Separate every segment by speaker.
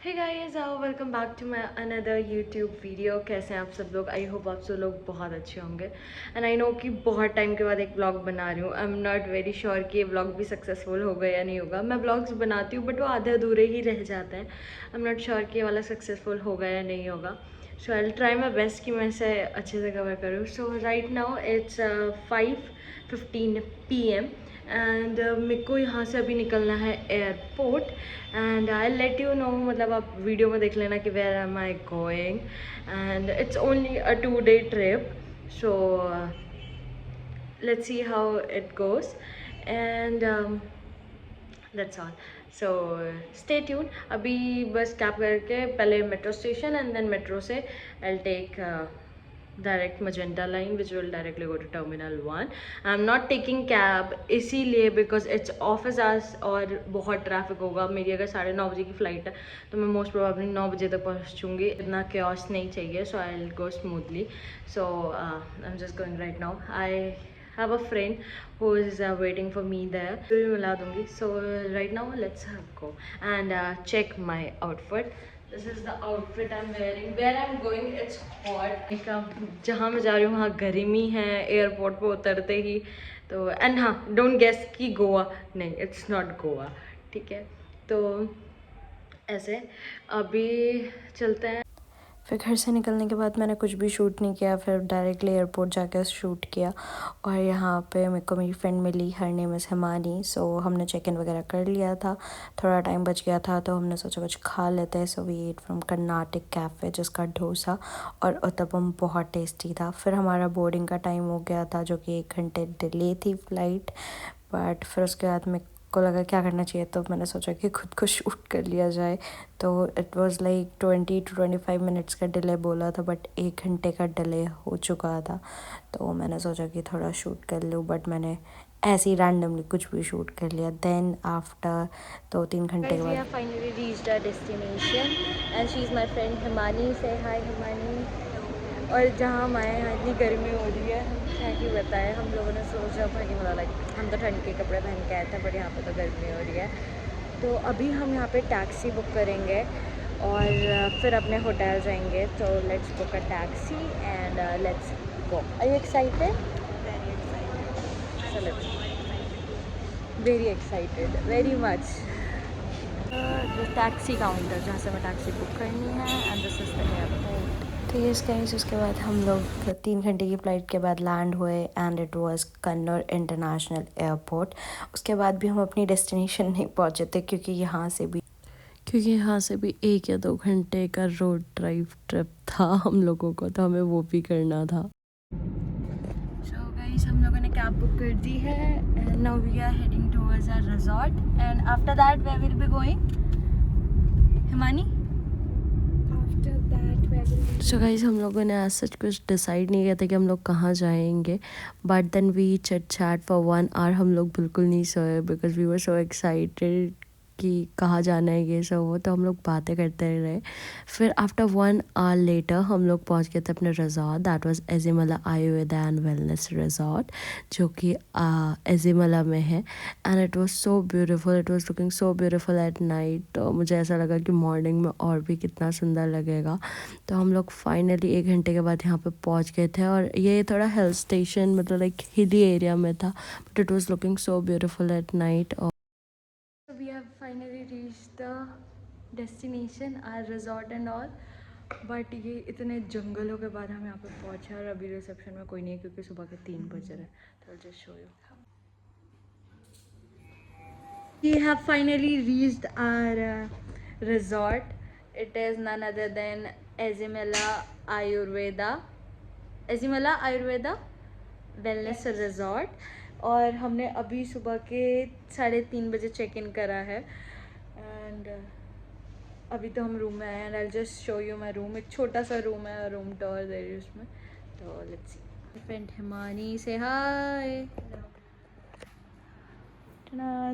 Speaker 1: Hey guys, welcome back to my another YouTube video. कैसे हैं आप सब लोग? आई होप आप सब लोग बहुत अच्छे होंगे। एंड आई नो कि बहुत टाइम के बाद एक व्लॉग बना रही हूँ। आई एम नॉट वेरी श्योर कि ये व्लॉग भी सक्सेसफुल होगा या नहीं होगा। मैं व्लॉग्स बनाती हूँ बट वो आधे अधूरे ही रह जाते हैं। आई एम नॉट श्योर कि ये वाला सक्सेसफुल होगा या नहीं होगा। So I will try my best कि मैं इसे अच्छे से कवर करूँ। So right now it's 5:15 PM and मेरे को यहाँ से अभी निकलना है airport. And I let you know, मतलब आप वीडियो में देख लेना कि where am I going. And it's only a 2-day trip, so let's see how it goes and that's all. So stay tune. अभी बस कैब करके पहले metro station and then metro से I take direct magenta line which will directly go to terminal 1। I am not taking cab इसीलिए because it's office hours और बहुत traffic होगा। मेरी अगर 9:30 की फ़्लाइट है तो मैं मोस्ट प्रोबेबली 9 बजे तक पहुँचूँगी। इतना क्योस नहीं चाहिए, so I will go smoothly. So I am just going right now. I have a friend who is waiting for me there, तो भी मिला दूँगी। So right now let's go and check my outfit. This is the outfit I'm wearing. Where I'm going it's hot, like जहाँ मैं जा रही हूँ वहाँ गर्मी है एयरपोर्ट पे उतरते ही। तो एंड हाँ, डोंट गेस कि गोवा नहीं, इट्स नॉट गोवा, ठीक है। तो ऐसे अभी चलते हैं।
Speaker 2: फिर घर से निकलने के बाद मैंने कुछ भी शूट नहीं किया, फिर डायरेक्टली एयरपोर्ट जाकर शूट किया। और यहाँ पे मेरे को मेरी फ्रेंड मिली, her name is Himani. So हमने चेक इन वगैरह कर लिया था, थोड़ा टाइम बच गया था तो हमने सोचा कुछ खा लेते हैं। So we eat from Karnataka cafe, जिसका डोसा और उत्तपम बहुत टेस्टी था। फिर हमारा बोर्डिंग का टाइम हो गया था, जो कि 1 घंटे डिले थी फ़्लाइट। बट फिर उसके बाद मैं को लगा क्या करना चाहिए, तो मैंने सोचा कि खुद को शूट कर लिया जाए। तो it was like 20 to 25 minutes का डिले बोला था, बट 1 घंटे का डिले हो चुका था। तो मैंने सोचा कि थोड़ा शूट कर लूँ, बट मैंने ऐसे ही रैंडमली कुछ भी शूट कर लिया। देन आफ्टर 2-3 घंटे के
Speaker 1: Guys, we have
Speaker 2: बाद
Speaker 1: finally reached our destination and she is my friend Himani. Say hi Himani. और जहाँ हमारे यहाँ इतनी गर्मी हो रही है, हम क्या ही बताएं। हम लोगों ने सोचा था कि मतलब लाइक हम तो ठंड के कपड़े पहन के आए थे, बट यहाँ पे तो गर्मी हो रही है। तो अभी हम यहाँ पे टैक्सी बुक करेंगे और फिर अपने होटल जाएंगे। तो let's book a taxi and let's go. Are you excited? चलो, very excited, very much. Taxi counter जहाँ से हमें टैक्सी बुक करनी है and this is the airport.
Speaker 2: तो ये गाइस, उसके बाद हम लोग 3 घंटे की फ़्लाइट के बाद लैंड हुए and it was Kannur international airport. उसके बाद भी हम अपनी डेस्टिनेशन नहीं पहुँचे थे, क्योंकि यहाँ से भी 1 या 2 घंटे का रोड ड्राइव ट्रिप था हम लोगों को, तो हमें वो भी करना था।
Speaker 1: सो गाइस, हम लोगों ने कैब बुक कर दी है and now we are heading towards our resort and after that where will be going Himani?
Speaker 2: So guys, हम लोगों ने आज सच कुछ डिसाइड नहीं किया था कि हम लोग कहाँ जाएंगे, but then we chit chat for 1 hour. हम लोग बिल्कुल नहीं सोए because we were so excited कि कहाँ जाना है ये सब। वो तो हम लोग बातें करते रहे। फिर आफ्टर 1 आवर लेटर हम लोग पहुँच गए थे अपने resort. That was Ezhimala Ayurveda and wellness resort, जो कि एजिमला में है। And it was so beautiful, it was looking so beautiful at night. तो मुझे ऐसा लगा कि मॉर्निंग में और भी कितना सुंदर लगेगा। तो हम लोग फाइनली 1 घंटे के बाद यहाँ पे पहुँच गए थे। और ये थोड़ा हिल स्टेशन, मतलब लाइक हिली एरिया में था, but it was looking so beautiful at night.
Speaker 1: So we have finally reached the destination, our resort and all. But ये इतने जंगलों के बाद हम यहाँ पे पहुँचे और अभी रिसेप्शन में कोई नहीं है क्योंकि सुबह के 3 बज रहे हैं। तो just show you, we have finally reached our resort. It is none other than Azimala Ayurveda, Azimala Ayurveda wellness resort. और हमने अभी सुबह के 3:30 बजे चेक इन करा है एंड अभी तो हम रूम में आए and I just show you my room. एक छोटा सा रूम है, रूम टूर दे रही हूँ उसमें। तो लेट्स सी, फ्रेंड हिमानी से hi.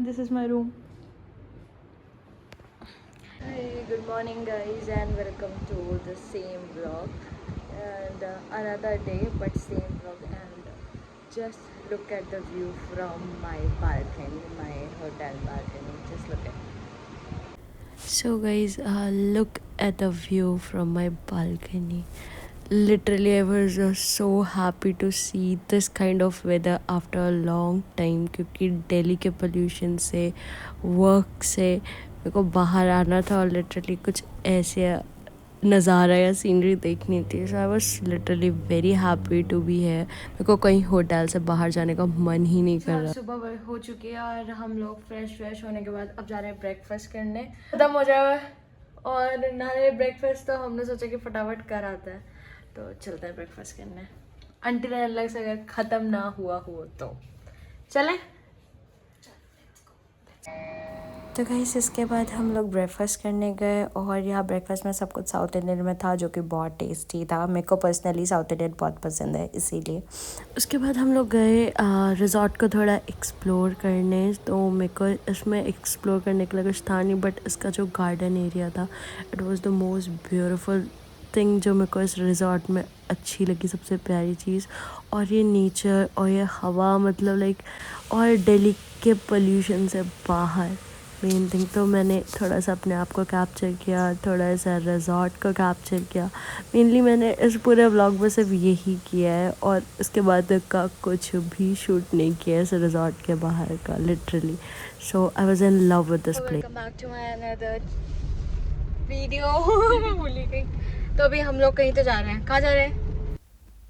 Speaker 1: This is my room. Hi, good morning guys and welcome to the same vlog and another day but same vlog. And just look at the view from my balcony, my hotel balcony. Just look at it.
Speaker 2: So guys, look at the view from my balcony. Literally, I was so happy to see this kind of weather after a long time, क्योंकि दिल्ली के pollution से, work से मेरे को बाहर आना था और लिटरली कुछ ऐसे नज़ारा या सीनरी देखनी थी. So I was literally very happy to be है. मेरे को कहीं होटल से बाहर जाने का मन ही नहीं कर रहा. सुबह हो चुकी है और हम लोग फ्रेश होने के बाद अब जा रहे हैं ब्रेकफास्ट करने. खत्म हो जाए और नाले ब्रेकफास्ट, तो हमने सोचा कि फटाफट कर आता है, तो चलते हैं ब्रेकफास्ट करने. अंटिल अलग से अगर ख़त्म ना हुआ हो तो चलें. तो गाइस इसके बाद हम लोग ब्रेकफास्ट करने गए और यहाँ ब्रेकफास्ट में सब कुछ साउथ इंडियन में था, जो कि बहुत टेस्टी था. मेरे को पर्सनली साउथ इंडियन बहुत पसंद है, इसीलिए. उसके बाद हम लोग गए रिजॉर्ट को थोड़ा एक्सप्लोर करने. तो मेरे को इसमें एक्सप्लोर करने के लिए कुछ था नहीं, बट इसका जो गार्डन एरिया था, it was the most beautiful thing जो मेरे को इस रिजॉर्ट में अच्छी लगी, सबसे प्यारी चीज़. और ये नेचर और ये हवा, मतलब लाइक, और दिल्ली के पोल्यूशन से बाहर मेन थिंग. तो मैंने थोड़ा सा अपने आप को कैप्चर किया, थोड़ा सा रिजॉर्ट को कैप्चर किया. मेनली मैंने इस पूरे व्लॉग में सिर्फ यही किया है और इसके बाद का कुछ भी शूट नहीं किया इस रिजॉर्ट के बाहर का, literally. So I was in love with this place. Welcome back to my another video. भूल गई. तो अभी हम लोग कहीं तो जा रहे हैं. कहाँ जा रहे हैं?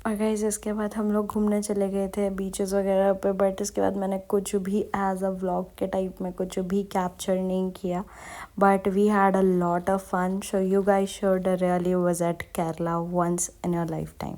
Speaker 2: और गाइस इसके बाद हम लोग घूमने चले गए थे बीचेस वगैरह पे, बट इसके बाद मैंने कुछ भी एज अ व्लॉग के टाइप में कुछ भी कैप्चर नहीं किया. But we had a lot of fun. So you guys should really visit Kerala once in your life time.